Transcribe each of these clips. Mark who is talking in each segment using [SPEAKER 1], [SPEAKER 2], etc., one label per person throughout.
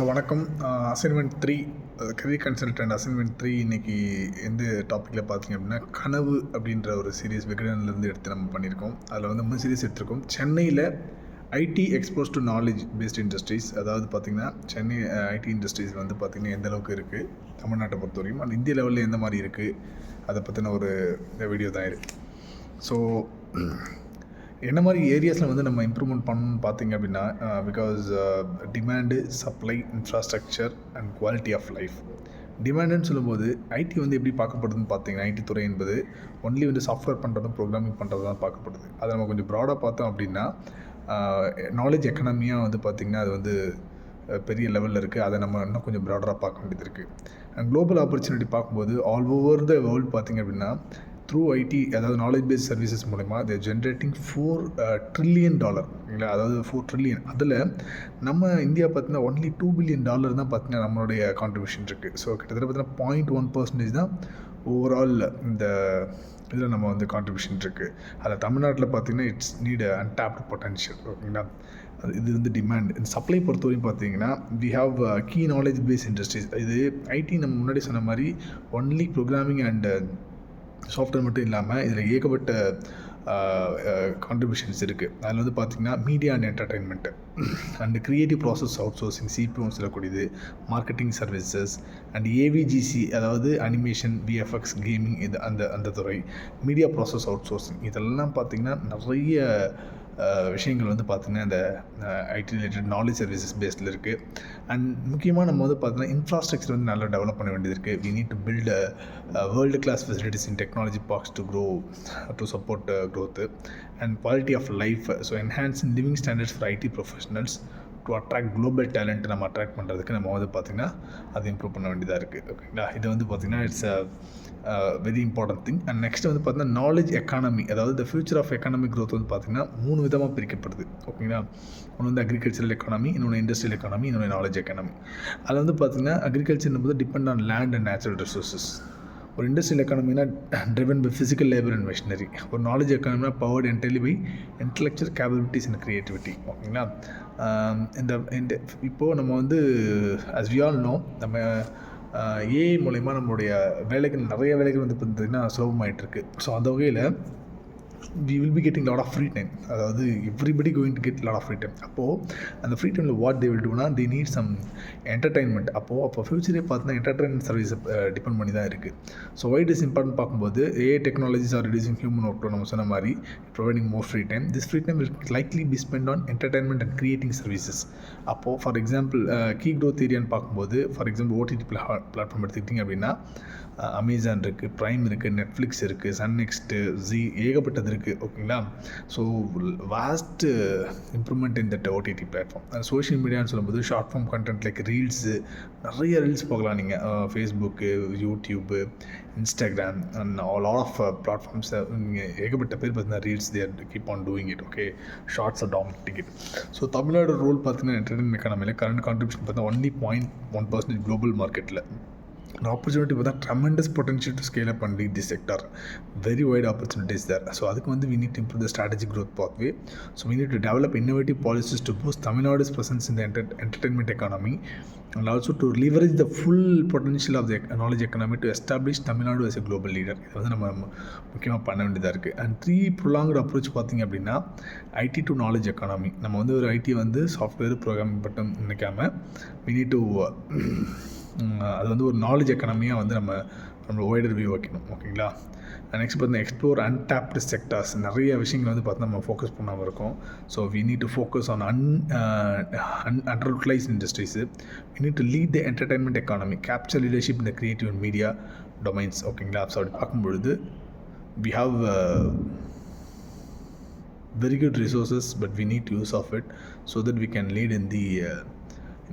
[SPEAKER 1] வணக்கம். Assignment 3 career consultant assignment 3 இன்னைக்கு எந்த டாப்பிக்கில் பார்த்தீங்க அப்படின்னா, கனவு அப்படின்ற ஒரு சீரீஸ் விகடன்லேருந்து எடுத்து நம்ம பண்ணியிருக்கோம். அதில் வந்து 3 சீரீஸ் எடுத்திருக்கோம். சென்னையில் IT exposed to knowledge based industries, அதாவது பார்த்திங்கன்னா சென்னை ஐடி இண்டஸ்ட்ரீஸ் வந்து பார்த்திங்கன்னா எந்த அளவுக்கு இருக்குது தமிழ்நாட்டை பொறுத்த வரைக்கும், அந்த இந்திய லெவலில் எந்த மாதிரி இருக்குது, அதை பற்றின ஒரு வீடியோ தான் இது. ஸோ என்ன மாதிரி ஏரியாஸில் வந்து நம்ம இம்ப்ரூவ்மெண்ட் பண்ணணும்னு பார்த்தீங்க அப்படின்னா, because demand, supply, infrastructure and quality of life. டிமாண்டுன்னு சொல்லும்போது ஐடி வந்து எப்படி பார்க்கப்படுதுன்னு பார்த்தீங்கன்னா, ஐடி துறை என்பது ஒன்லி வந்து சாஃப்ட்வேர் பண்ணுறதும் ப்ரோக்ராமிங் பண்ணுறது தான் பார்க்கப்படுது. அதை நம்ம கொஞ்சம் ப்ராடாக பார்த்தோம் அப்படின்னா, நாலேஜ் எக்கனாமியாக வந்து பார்த்திங்கன்னா அது வந்து பெரிய லெவலில் இருக்குது. அதை நம்ம இன்னும் கொஞ்சம் ப்ராடராக பார்க்க வேண்டியது இருக்குது. அண்ட் குளோபல் ஆப்பர்ச்சுனிட்டி பார்க்கும்போது ஆல் ஓவர் த வேர்ல்டு பார்த்திங்க அப்படின்னா, த்ரூ ஐடி, அதாவது நாலேஜ் பேஸ்ட் சர்வீசஸ் மூலமா தேர் ஜென்ரேட்டிங் $4 trillion. ஓகேங்களா, அதாவது 4 trillion. அதில் நம்ம இந்தியா பார்த்தீங்கன்னா ஒன்லி $2 billion தான் பார்த்தீங்கன்னா நம்மளுடைய கான்ட்ரிபியூஷன் இருக்குது. ஸோ கிட்டத்தட்ட பார்த்தீங்கன்னா 0.1% தான் ஓவரால் இந்த இதில் நம்ம வந்து கான்ட்ரிபியூஷன் இருக்குது. அதில் தமிழ்நாட்டில் பார்த்தீங்கன்னா இட்ஸ் நீட் அன்டாப்டு பொட்டன்ஷியல். ஓகேங்களா, இது வந்து டிமாண்ட். இந்த சப்ளை பொறுத்தவரையும் பார்த்தீங்கன்னா we have key knowledge based industries. இது ஐடி நம்ம முன்னாடி சொன்ன மாதிரி ஒன்லி ப்ரோக்ராமிங் அண்ட் சாஃப்ட்வேர் மட்டும் இல்லாமல் இதில் ஏகப்பட்ட கான்ட்ரிபியூஷன்ஸ் இருக்குது. அதில் வந்து பார்த்திங்கன்னா media and என்டர்டெயின்மெண்ட்டு and creative process out sourcing, CPM சொல்லக்கூடியது, மார்க்கெட்டிங் சர்வீசஸ் அண்ட் ஏவிஜிசி, அதாவது அனிமேஷன், விஎஃப்எக்ஸ், கேமிங், இது அந்த துறை, மீடியா ப்ராசஸ் அவுட் சோர்சிங், இதெல்லாம் பார்த்திங்கன்னா நிறைய விஷயங்கள் வந்து பார்த்திங்கன்னா இந்த ஐடி ரிலேட்டட் நாலேஜ் சர்வீசஸ் பேஸில் இருக்குது. அண்ட் முக்கியமாக நம்ம வந்து பார்த்திங்கன்னா இன்ஃப்ராஸ்ட்ரக்சர் வந்து நல்லா டெவலப் பண்ண வேண்டியது இருக்குது. We need to build world class facilities in technology parks to grow to support growth and quality of life. So enhancing living standards for IT professionals to attract global talent. நம்ம attract பண்ணுறதுக்கு நம்ம வந்து பார்த்திங்கன்னா அது improve பண்ண வேண்டியதாக இருக்குது. ஓகேங்களா, இது வந்து பார்த்திங்கன்னா it's very important thing. And next வந்து பார்த்திங்கன்னா நாலேஜ் எக்கானமி, அதாவது the future of economic growth வந்து பார்த்திங்கன்னா 3 விதமாக பிரிக்கப்படுது. ஓகேங்களா, ஒன்று வந்து அக்ரிகல்ச்சரல் எக்கானமி, இன்னொன்று இண்டஸ்ட்ரியல் எக்கானமி, இன்னொன்று நாலேஜ் எக்கானமி. அதில் வந்து பார்த்திங்கன்னா அக்ரிகல்ச்சர் போது depend on land and natural resources. ஒரு இண்டஸ்ட்ரியல் எக்கானமினா driven by physical labour and machinery. ஒரு நாலேஜ் எக்கானமினா powered entirely by intellectual capabilities and creativity. ஓகேங்களா, இந்த இப்போது நம்ம வந்து அஸ் வி ஆல் நோ, நம்ம ஏஐ மூலயமா நம்மளுடைய வேலைகள், நிறைய வேலைகள் வந்து பார்த்திங்கன்னா சுலபமாயிட்டிருக்கு. ஸோ அந்த வகையில் we will be getting lot of free time, அதாவது everybody going to get lot of free time. அப்போது அந்த ஃப்ரீ டைமில் what they will do னா they need some entertainment. அப்போ ஃபியூச்சரே பார்த்தீங்கன்னா என்டர்டைன்மெண்ட் சர்வீஸை டிபெண்ட் பண்ணி தான் இருக்குது. So why it is important பார்க்கும்போது AI technologies are reducing human work, நம்ம சொன்ன மாதிரி providing more free time. This free time will likely be spent on entertainment and creating services. அப்போது ஃபார் எக்ஸாம்பிள் கீ க்ரோத் ஏரியான்னு பார்க்கும்போது, for example OTT platform எடுத்துக்கிட்டிங்க அப்படின்னா Amazon இருக்குது, prime இருக்குது, Netflix இருக்குது, சன் நெக்ஸ்ட்டு, ஜி, ஏகப்பட்டது இருக்குது. ஓகேங்களா, so vast improvement in that OTT platform. Social மீடியான்னு சொல்லும்போது short form content like reels, நிறைய ரீல்ஸ் பார்க்கலாம் நீங்கள். Facebook, YouTube, Instagram and lot of platforms. நீங்கள் ஏகப்பட்ட பேர் பார்த்தீங்கன்னா reels they are keep on doing it. Okay, shorts are dominating it. So Tamil Nadu role பார்த்தீங்கன்னா என்டர்டைன்மெண்ட் எக்கானமியில் கரண்ட் கான்ட்ரிபியூஷன் பார்த்தா ஒன்லி 0.1% குளோபல் மார்க்கெட்டில். An opportunity with a tremendous potential to scale up and lead this sector. Very wide opportunities there. So அதுக்கு வந்து we need to improve the strategic growth pathway. So we need to develop innovative policies to boost Tamil Nadu's presence in the entertainment economy and also to leverage the full potential of the knowledge economy to establish Tamil Nadu as a global leader. இது வந்து நம்ம முக்கியமாக பண்ண வேண்டியதாக இருக்குது. And 3 prolonged approach பார்த்திங்க அப்படின்னா ID to knowledge economy. நம்ம வந்து ஒரு ஐடி வந்து சாஃப்ட்வேர் ப்ரோக்ராமிங் மட்டும் நினைக்காம we need to அது வந்து ஒரு நாலேஜ் எக்கானமியாக வந்து நம்ம வைடர் வியூ வைக்கணும். ஓகேங்களா, நெக்ஸ்ட் பார்த்தீங்கன்னா எக்ஸ்ப்ளோர் அன்டாப்டு செக்டார்ஸ். நிறைய விஷயங்கள் வந்து பார்த்தா நம்ம ஃபோக்கஸ் பண்ணாமல் இருக்கோம். So we need to focus on underutilised industries. We need to lead the entertainment economy, capture leadership in the creative and media domains. ஓகேங்களா, ஸோ அப்படி பார்க்கும்பொழுது we have very good resources, but we need use of it so that we can lead in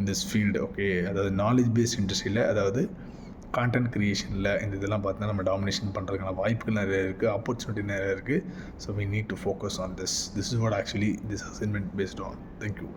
[SPEAKER 1] this field. Okay, அதாவது knowledge paste இண்டஸ்ட்ரியில், அதாவது content க்ரியேஷனில் இந்த இதெல்லாம் பார்த்தீங்கன்னா நம்ம டாமினேஷன் பண்ணுறதுக்கான வாய்ப்புகள் நிறைய இருக்குது, ஆப்பர்ச்சுனிட்டி நிறைய இருக்குது. So we need to focus on this. This is what actually this assignment based on. Thank you.